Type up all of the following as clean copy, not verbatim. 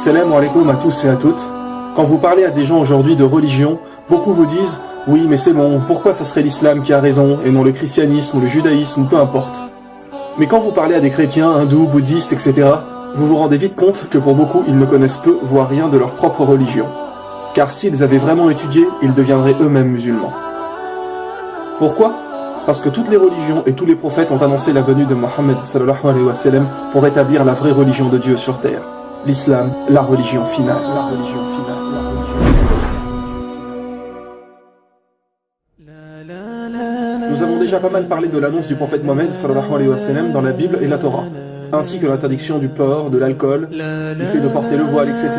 Salam alaikum à tous et à toutes. Quand vous parlez à des gens aujourd'hui de religion, beaucoup vous disent « Oui, mais c'est bon, pourquoi ça serait l'islam qui a raison et non le christianisme ou le judaïsme ou peu importe ?» Mais quand vous parlez à des chrétiens, hindous, bouddhistes, etc., vous vous rendez vite compte que pour beaucoup, ils ne connaissent peu, voire rien de leur propre religion. Car s'ils avaient vraiment étudié, ils deviendraient eux-mêmes musulmans. Pourquoi ? Parce que toutes les religions et tous les prophètes ont annoncé la venue de Mohammed sallallahu alayhi wa sallam pour établir la vraie religion de Dieu sur terre. L'islam, la religion finale. La religion finale. La religion finale. Nous avons déjà pas mal parlé de l'annonce du prophète Mohammed sallallahu alayhi wa sallam dans la Bible et la Torah, ainsi que l'interdiction du porc, de l'alcool, du fait de porter le voile, etc.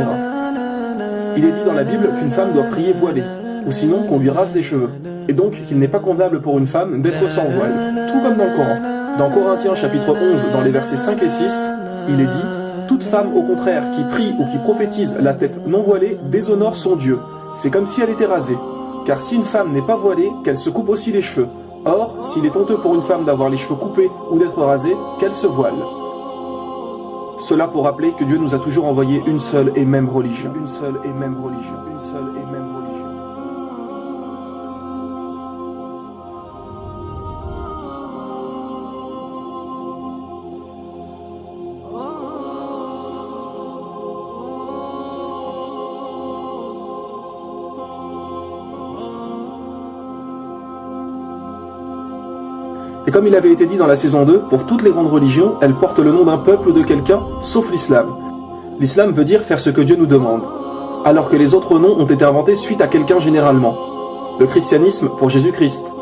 Il est dit dans la Bible qu'une femme doit prier voilée, ou sinon qu'on lui rase les cheveux, et donc qu'il n'est pas convenable pour une femme d'être sans voile, tout comme dans le Coran. Dans Corinthiens chapitre 11, dans les versets 5 et 6, il est dit « Toute femme au contraire qui prie ou qui prophétise la tête non voilée déshonore son Dieu, c'est comme si elle était rasée. Car si une femme n'est pas voilée, qu'elle se coupe aussi les cheveux. Or, s'il est honteux pour une femme d'avoir les cheveux coupés ou d'être rasée, qu'elle se voile. » Cela pour rappeler que Dieu nous a toujours envoyé une seule et même religion. Une seule et même religion. Une seule et même religion. Et comme il avait été dit dans la saison 2, pour toutes les grandes religions, elles portent le nom d'un peuple ou de quelqu'un, sauf l'islam. L'islam veut dire faire ce que Dieu nous demande, alors que les autres noms ont été inventés suite à quelqu'un généralement. Le christianisme pour Jésus-Christ.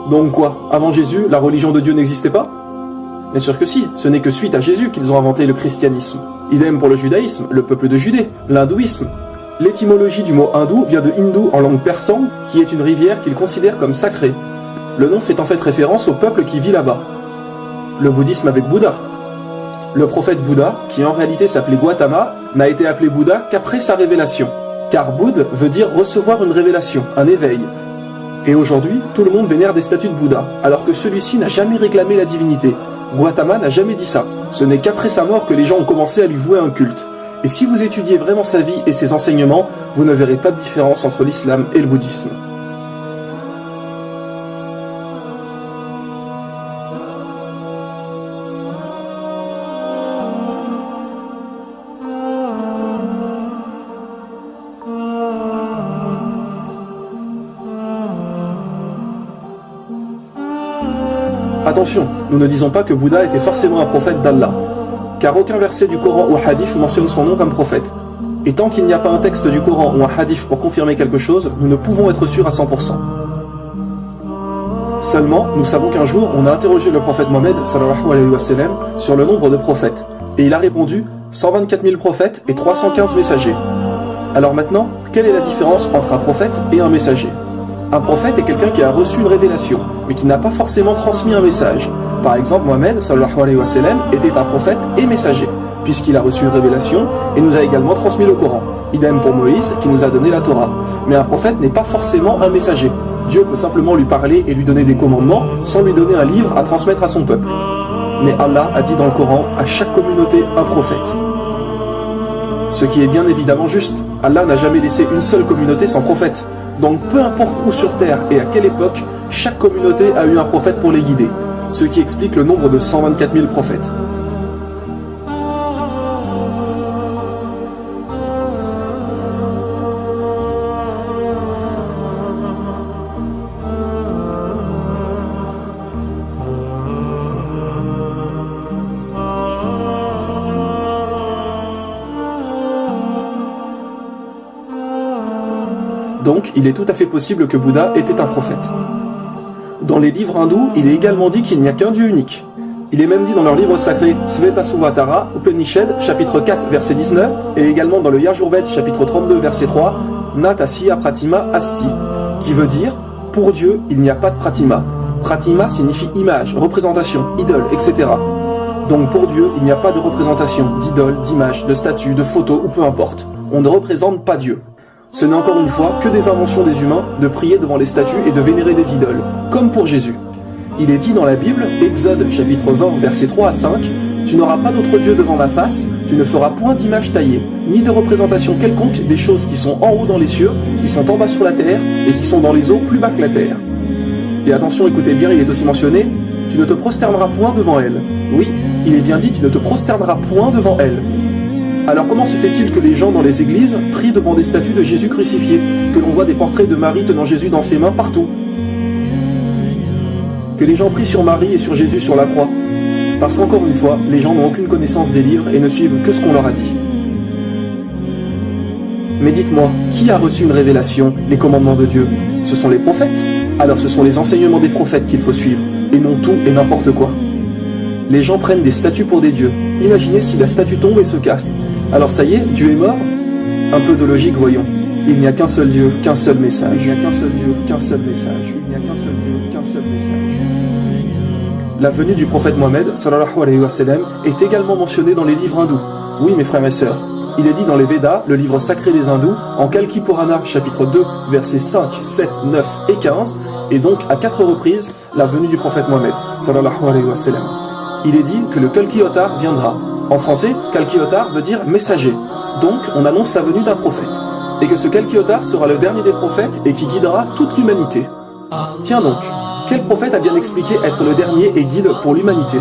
Donc quoi, avant Jésus, la religion de Dieu n'existait pas? Bien sûr que si, ce n'est que suite à Jésus qu'ils ont inventé le christianisme. Idem pour le judaïsme, le peuple de Judée, l'hindouisme. L'étymologie du mot hindou vient de hindou en langue persane, qui est une rivière qu'ils considèrent comme sacrée. Le nom fait en fait référence au peuple qui vit là-bas. Le bouddhisme avec Bouddha. Le prophète Bouddha, qui en réalité s'appelait Gautama, n'a été appelé Bouddha qu'après sa révélation. Car Bouddha veut dire recevoir une révélation, un éveil. Et aujourd'hui, tout le monde vénère des statues de Bouddha, alors que celui-ci n'a jamais réclamé la divinité. Gautama n'a jamais dit ça. Ce n'est qu'après sa mort que les gens ont commencé à lui vouer un culte. Et si vous étudiez vraiment sa vie et ses enseignements, vous ne verrez pas de différence entre l'islam et le bouddhisme. Attention, nous ne disons pas que Bouddha était forcément un prophète d'Allah, car aucun verset du Coran ou hadith mentionne son nom comme prophète. Et tant qu'il n'y a pas un texte du Coran ou un hadith pour confirmer quelque chose, nous ne pouvons être sûrs à 100%. Seulement, nous savons qu'un jour, on a interrogé le prophète Mohammed sallallahu alayhi wa sallam sur le nombre de prophètes, et il a répondu 124 000 prophètes et 315 messagers. Alors maintenant, quelle est la différence entre un prophète et un messager ? Un prophète est quelqu'un qui a reçu une révélation, mais qui n'a pas forcément transmis un message. Par exemple, Mohammed sallallahu alayhi wa sallam était un prophète et messager, puisqu'il a reçu une révélation et nous a également transmis le Coran. Idem pour Moïse, qui nous a donné la Torah. Mais un prophète n'est pas forcément un messager. Dieu peut simplement lui parler et lui donner des commandements, sans lui donner un livre à transmettre à son peuple. Mais Allah a dit dans le Coran, à chaque communauté un prophète. Ce qui est bien évidemment juste. Allah n'a jamais laissé une seule communauté sans prophète. Donc peu importe où sur terre et à quelle époque, chaque communauté a eu un prophète pour les guider, ce qui explique le nombre de 124 000 prophètes. Donc, il est tout à fait possible que Bouddha était un prophète. Dans les livres hindous, il est également dit qu'il n'y a qu'un Dieu unique. Il est même dit dans leur livre sacré Svetasvatara, Upanishad, chapitre 4, verset 19, et également dans le Yajurved, chapitre 32, verset 3, Natasya Pratima Asti, qui veut dire « Pour Dieu, il n'y a pas de Pratima ». Pratima signifie image, représentation, idole, etc. Donc pour Dieu, il n'y a pas de représentation, d'idole, d'image, de statue, de photo ou peu importe. On ne représente pas Dieu. Ce n'est encore une fois que des inventions des humains de prier devant les statues et de vénérer des idoles, comme pour Jésus. Il est dit dans la Bible, Exode chapitre 20, versets 3 à 5, Tu n'auras pas d'autre Dieu devant ma face, tu ne feras point d'image taillée, ni de représentation quelconque des choses qui sont en haut dans les cieux, qui sont en bas sur la terre, et qui sont dans les eaux plus bas que la terre. Et attention, écoutez bien, il est aussi mentionné, tu ne te prosterneras point devant elle. Oui, il est bien dit, tu ne te prosterneras point devant elle. Alors comment se fait-il que les gens dans les églises prient devant des statues de Jésus crucifié, que l'on voit des portraits de Marie tenant Jésus dans ses mains partout? Que les gens prient sur Marie et sur Jésus sur la croix? Parce qu'encore une fois, les gens n'ont aucune connaissance des livres et ne suivent que ce qu'on leur a dit. Mais dites-moi, qui a reçu une révélation, les commandements de Dieu? Ce sont les prophètes. Alors ce sont les enseignements des prophètes qu'il faut suivre, et non tout et n'importe quoi. Les gens prennent des statues pour des dieux. Imaginez si la statue tombe et se casse. Alors ça y est, Dieu est mort? Un peu de logique, voyons. Il n'y a qu'un seul Dieu, qu'un seul message. Il n'y a qu'un seul Dieu, qu'un seul message. Il n'y a qu'un seul Dieu, qu'un seul message. La venue du prophète Mohammed, sallallahu alayhi wa sallam, est également mentionnée dans les livres hindous. Oui, mes frères et sœurs. Il est dit dans les Védas, le livre sacré des hindous, en Kalki Purana, chapitre 2, versets 5, 7, 9 et 15, et donc à 4 reprises, la venue du prophète Mohammed, sallallahu alayhi wa sallam. Il est dit que le Kalki Avatar viendra. En français, Kalki Avatar veut dire messager. Donc, on annonce la venue d'un prophète. Et que ce Kalki Avatar sera le dernier des prophètes et qui guidera toute l'humanité. Tiens donc, quel prophète a bien expliqué être le dernier et guide pour l'humanité?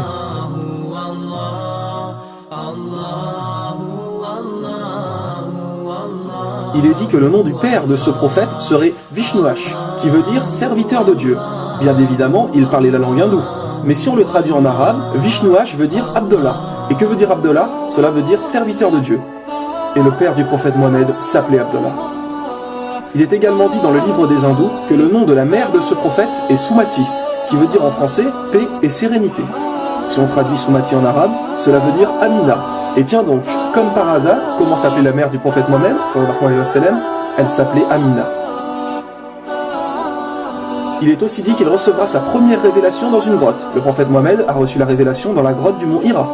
Il est dit que le nom du père de ce prophète serait Vishnuash, qui veut dire serviteur de Dieu. Bien évidemment, il parlait la langue hindoue. Mais si on le traduit en arabe, Vishnuash veut dire Abdallah. Et que veut dire Abdallah? Cela veut dire serviteur de Dieu. Et le père du prophète Mohammed s'appelait Abdallah. Il est également dit dans le livre des hindous que le nom de la mère de ce prophète est Sumati, qui veut dire en français paix et sérénité. Si on traduit Sumati en arabe, cela veut dire Amina. Et tiens donc, comme par hasard, comment s'appelait la mère du prophète Mohammed, sallallahu alayhi wa sallam? Elle s'appelait Amina. Il est aussi dit qu'il recevra sa première révélation dans une grotte. Le prophète Mohammed a reçu la révélation dans la grotte du mont Hira.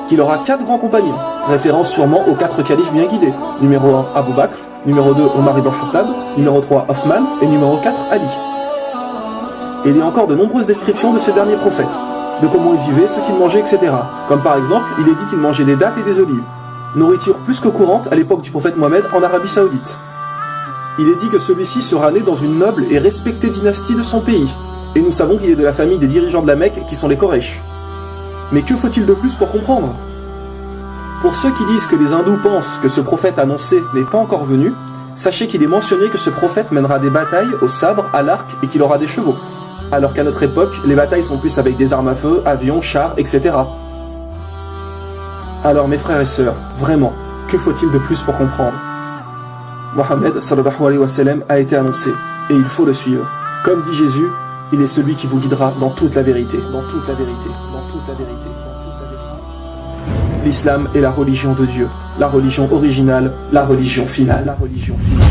Qu'il aura 4 grands compagnons, référence sûrement aux 4 califes bien guidés. Numéro 1, Abu Bakr, numéro 2, Omar ibn Khattab, numéro 3, Othman, et numéro 4, Ali. Et il y a encore de nombreuses descriptions de ce dernier prophète, de comment il vivait, ce qu'il mangeait, etc. Comme par exemple, il est dit qu'il mangeait des dattes et des olives, nourriture plus que courante à l'époque du prophète Mohammed en Arabie Saoudite. Il est dit que celui-ci sera né dans une noble et respectée dynastie de son pays, et nous savons qu'il est de la famille des dirigeants de la Mecque qui sont les Quraysh. Mais que faut-il de plus pour comprendre? Pour ceux qui disent que les hindous pensent que ce prophète annoncé n'est pas encore venu, sachez qu'il est mentionné que ce prophète mènera des batailles au sabre, à l'arc et qu'il aura des chevaux. Alors qu'à notre époque, les batailles sont plus avec des armes à feu, avions, chars, etc. Alors mes frères et sœurs, vraiment, que faut-il de plus pour comprendre? Mohammed sallallahu alayhi wa sallam a été annoncé, et il faut le suivre. Comme dit Jésus, il est celui qui vous guidera dans toute la vérité, dans toute la vérité, dans toute la vérité, dans toute la vérité. L'islam est la religion de Dieu, la religion originale, la religion finale, la religion finale.